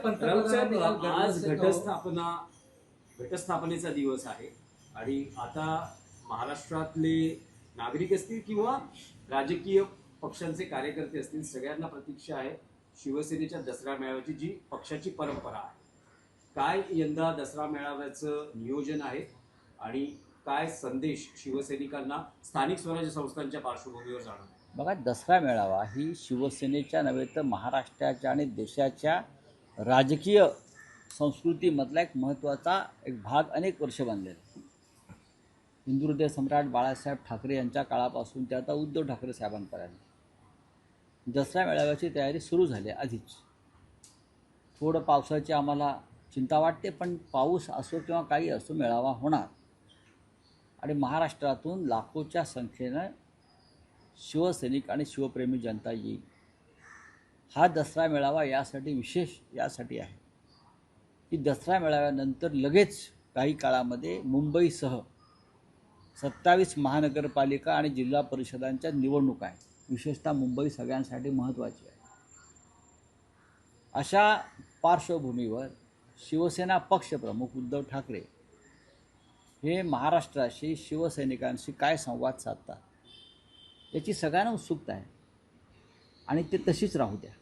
आज घटस्थापनेचा दिवस आहे आणि आता महाराष्ट्रातले नागरिक असतील किंवा राजकीय पक्षांचे कार्यकर्ते असतील, सगळ्यांना प्रतीक्षा आहे शिवसेनेच्या दसरा मेळाव्याची, जी पक्षाची परंपरा आहे. काय यंदा दसरा मेळाव्याचं नियोजन आहे आणि काय संदेश शिवसैनिकांना स्थानिक स्वराज्य संस्थांच्या पार्श्वभूमीवर जाणार? बघा, दसरा मेळावा ही शिवसेनेच्या नव्हे तर महाराष्ट्राच्या आणि देशाच्या राजकीय संस्कृतीमधला एक महत्त्वाचा एक भाग अनेक वर्ष बनलेला. हिंदुहृदय सम्राट बाळासाहेब ठाकरे यांच्या काळापासून ते आता उद्धव ठाकरे साहेबांपर्यंत दसरा मेळाव्याची तयारी सुरू झाली आधीच. थोडं पावसाची आम्हाला चिंता वाटते, पण पाऊस असो किंवा काही असो मेळावा होणार आणि महाराष्ट्रातून लाखोच्या संख्येनं शिवसैनिक आणि शिवप्रेमी जनता येईल. हा दसरा मेळावा विशेष यासाठी आहे की दसरा मेळाव्यानंतर लगेच काही काळामध्ये मुंबईसह 27 महानगरपालिका आणि जिल्हा परिषदांच्या निवडणुका आहेत. विशेषतः मुंबई सगळ्यांसाठी महत्त्वाची आहे. अशा पार्श्वभूमीवर शिवसेना पक्षप्रमुख उद्धव ठाकरे हे महाराष्ट्राशी, शिवसैनिकांशी काय संवाद साधतात याची सगळ्यांना उत्सुकता आहे आणि ते तशीच राहू द्या.